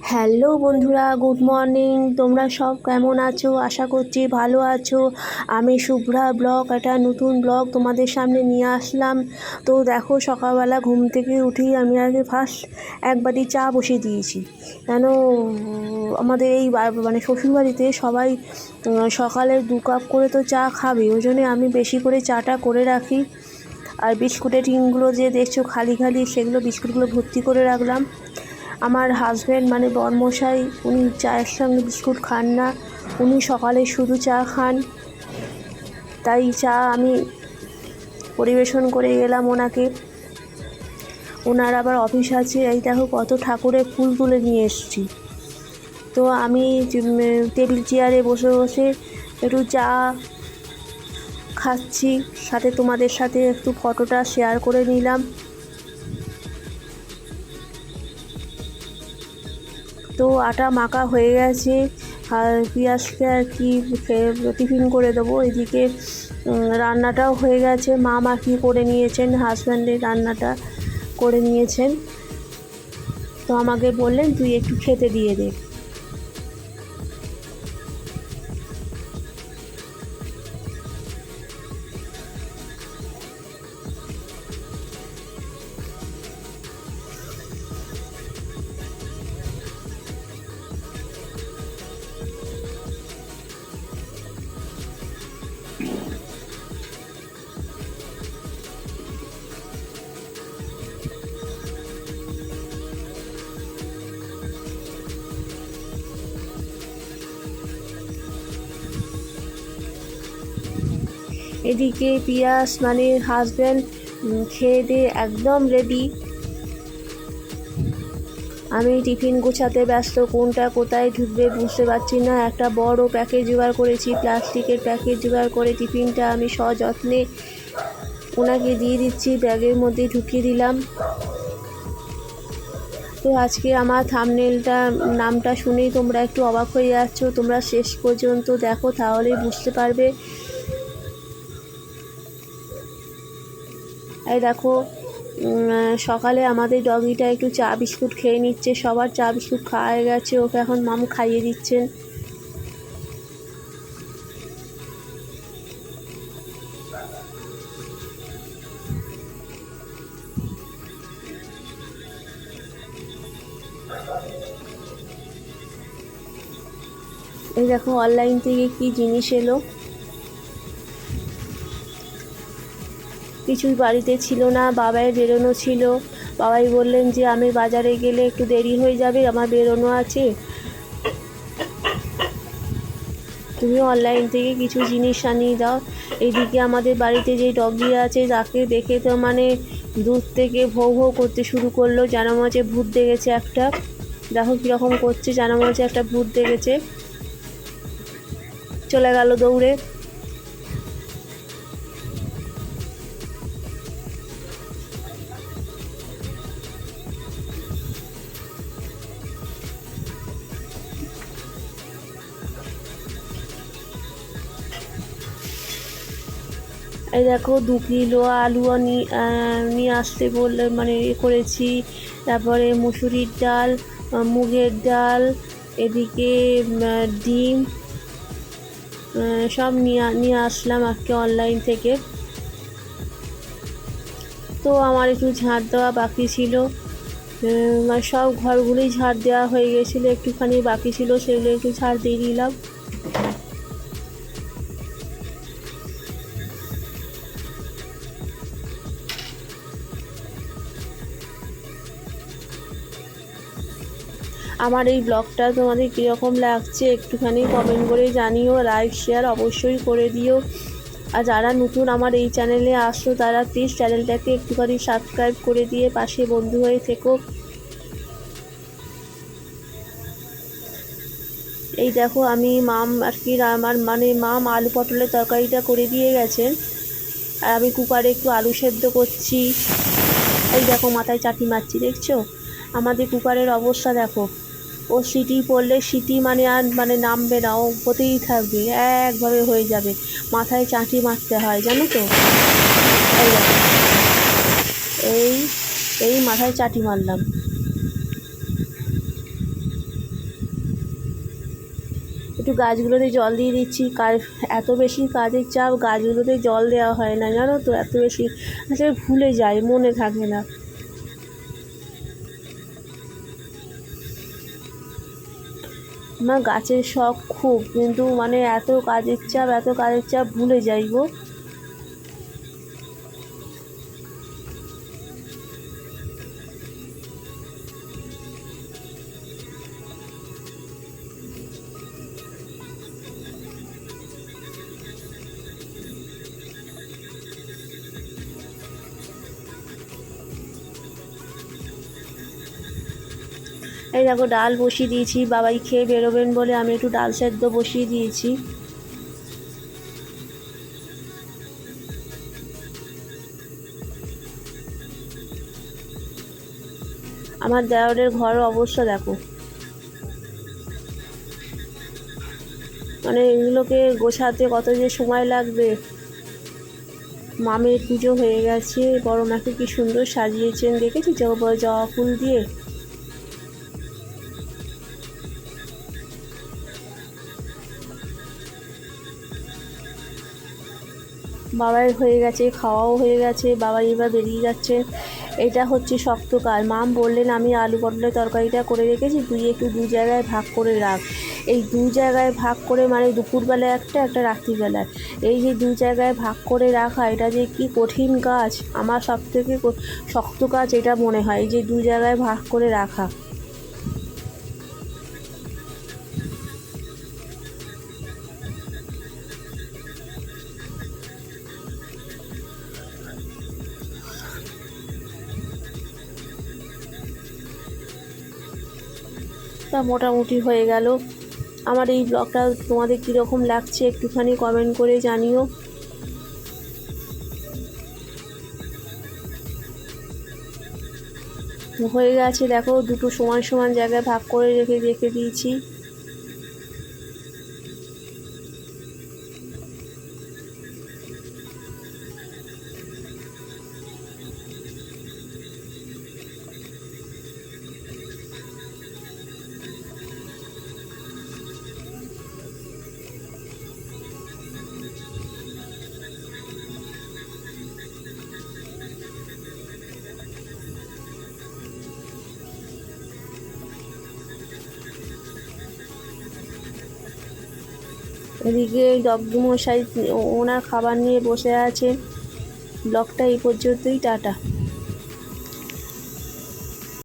Hello বন্ধুরা, good morning. তোমরা সব কেমন আছো? আশা করছি ভালো আছো। আমি শুভ্রা ব্লগ, একটা নতুন ব্লগ তোমাদের সামনে নিয়ে আসলাম। তো দেখো, সকালবেলা ঘুম থেকে উঠেই আমি আগে ফার্স্ট এক বাটি চা বসিয়ে দিয়েছি। কেন আমাদের এই মানে শ্বশুরবাড়িতে সবাই সকালে 2 কাপ করে তো চা খাবে, ওই জন্যে আমি বেশি করে চাটা করে রাখি। আর বিস্কুটের টিনগুলো যে দেখছো খালি খালি, সেগুলো বিস্কুটগুলো ভর্তি করে রাখলাম। আমার হাজব্যান্ড মানে বরমশাই, উনি চায়ের সঙ্গে বিস্কুট খান না, উনি সকালে শুধু চা খান। তাই চা আমি পরিবেশন করে গেলাম ওনাকে। ওনার আবার অফিস আছে। এই দেখো কত ঠাকুরের ফুল তুলে নিয়ে এসেছি। তো আমি টেবিল চেয়ারে বসে বসে একটু চা খাচ্ছি, সাথে তোমাদের সাথে একটু ফটোটা শেয়ার করে নিলাম। তো আটা মাখা হয়ে গেছে, আর পিঁয়াজকে আর কি টিফিন করে দেবো। এদিকে রান্নাটাও হয়ে গেছে, মা কি করে নিয়েছেন, হাজব্যান্ডের রান্নাটা করে নিয়েছেন। তো আমাকে বললেন তুই একটু খেতে দিয়ে দে। এদিকে পিয়াস মানে হাজব্যান্ড খেয়ে দিয়ে একদম রেডি। আমি টিফিন গোছাতে ব্যস্ত, কোনটা কোথায় ঢুকবে বুঝতে পারছি না। একটা বড় প্যাকেজ জোগাড় করেছি, প্লাস্টিকের প্যাকেজ জোগাড় করে টিফিনটা আমি সযত্নে ওনাকে দিয়ে দিচ্ছি, ব্যাগের মধ্যে ঢুকিয়ে দিলাম। তো আজকে আমার থাম্বনেলটা নামটা শুনেই তোমরা একটু অবাক হয়ে যাচ্ছ, তোমরা শেষ পর্যন্ত দেখো তাহলেই বুঝতে পারবে। এই দেখো, সকালে আমাদের ডগিটা একটু চা বিস্কুট খেয়ে নিচ্ছে। সবার চা বিস্কুট খাওয়া হয়ে গেছে, ওকে এখন মামু খাইয়ে দিচ্ছেন। এই দেখো অনলাইন থেকে কি জিনিস এলো, কিছুই বাড়িতে ছিল না, বাবাই বেরোনো ছিল। বাবাই বললেন যে আমি বাজারে গেলে একটু দেরি হয়ে যাবে, আমার বেরোনো আছে, তুমি অনলাইন থেকে কিছু জিনিস আনিয়ে দাও। এইদিকে আমাদের বাড়িতে যে ডগি আছে তাকে দেখে তো মানে দূর থেকে ভৌ ভৌ করতে শুরু করলো, যেন মনে হচ্ছে ভূত দেখেছে একটা। দেখো কীরকম করছে, যেন মনে হচ্ছে একটা ভূত দেখেছে। চলে গেল দৌড়ে। এই দেখো 2 কিলো আলু নিয়ে আসতে বললে, মানে করেছি। তারপরে মুসুরির ডাল, মুগের ডাল, এদিকে ডিম, সব নিয়ে আসলাম আজকে অনলাইন থেকে। তো আমার একটু ঝাড় দেওয়া বাকি ছিল, মানে সব ঘরগুলোই ঝাড় দেওয়া হয়ে গেছিলো, একটুখানি বাকি ছিল, সেগুলো একটু ঝাড় দিয়ে দিলাম। আমার এই ব্লগটা তোমাদের কীরকম লাগছে একটুখানি কমেন্ট করে জানিও, লাইক শেয়ার অবশ্যই করে দিও। আর যারা নতুন আমার এই চ্যানেলে আসছো তারা প্লিজ চ্যানেলটাকে একটুখানি সাবস্ক্রাইব করে দিয়ে পাশে বন্ধু হয়ে থেকো। এই দেখো আমি আর কি আমার মানে আলু পটলের তরকারিটা করে দিয়ে গেছেন, আর আমি কুকারে একটু আলু সেদ্ধ করছি। এই দেখো মাথায় চাটি মারছি, দেখছো আমাদের কুকারের অবস্থা দেখো। ও সিটি পড়লে সিটি মানে আর মানে নামবে না, ও হতেই থাকবে, একভাবে হয়ে যাবে। মাথায় চাটি মারতে হয় জানো তো। এই দেখো, এই এই মাথায় চাটি মারলাম। একটু গাছগুলোতে জল দিয়ে দিচ্ছি। এত বেশি কাজের চাপ, গাছগুলোতে জল দেওয়া হয় না, জানো তো, এত বেশি আসলে ভুলে যাই, মনে থাকে না। আমার গাছের শখ খুব, কিন্তু মানে এত কাজের চাপ ভুলে যাই গো। এই দেখো ডাল বসিয়ে দিয়েছি, বাবাই খেয়ে বেরোবেন বলে আমি একটু ডাল সেদ্ধ বসিয়ে দিয়েছি। আমার দেওরের ঘরের অবস্থা দেখো, মানে এগুলোকে গোছাতে কত যে সময় লাগবে। মামের পুজো হয়ে গেছে, বড় মাকে কি সুন্দর সাজিয়েছেন দেখেছি, জবা ফুল দিয়ে। বাবার হয়ে গেছে, খাওয়াও হয়ে গেছে, বাবা এবার বেরিয়ে যাচ্ছেন। এটা হচ্ছে শক্ত কাজ। মাম বললেন আমি আলু পটলের তরকারিটা করে রেখেছি, তুই একটু দু জায়গায় ভাগ করে রাখ। এই দু জায়গায় ভাগ করে মানে দুপুরবেলায় একটা রাত্রিবেলায়, এই যে দু জায়গায় ভাগ করে রাখা, এটা যে কি কঠিন কাজ, আমার সবথেকে শক্ত কাজ এটা মনে হয়, এই যে দু জায়গায় ভাগ করে রাখা। তা মোটামুটি হয়ে গেল। আমার এই ব্লগটা তোমাদের কীরকম লাগছে একটুখানি কমেন্ট করে জানিও। হয়ে গেছে দেখো, দুটো সমান সমান জায়গায় ভাগ করে রেখে দিয়েছি। এদিকে ডগমশাই ওনার খাবার নিয়ে বসে আছে। ব্লগটা এই পর্যন্তই, টাটা।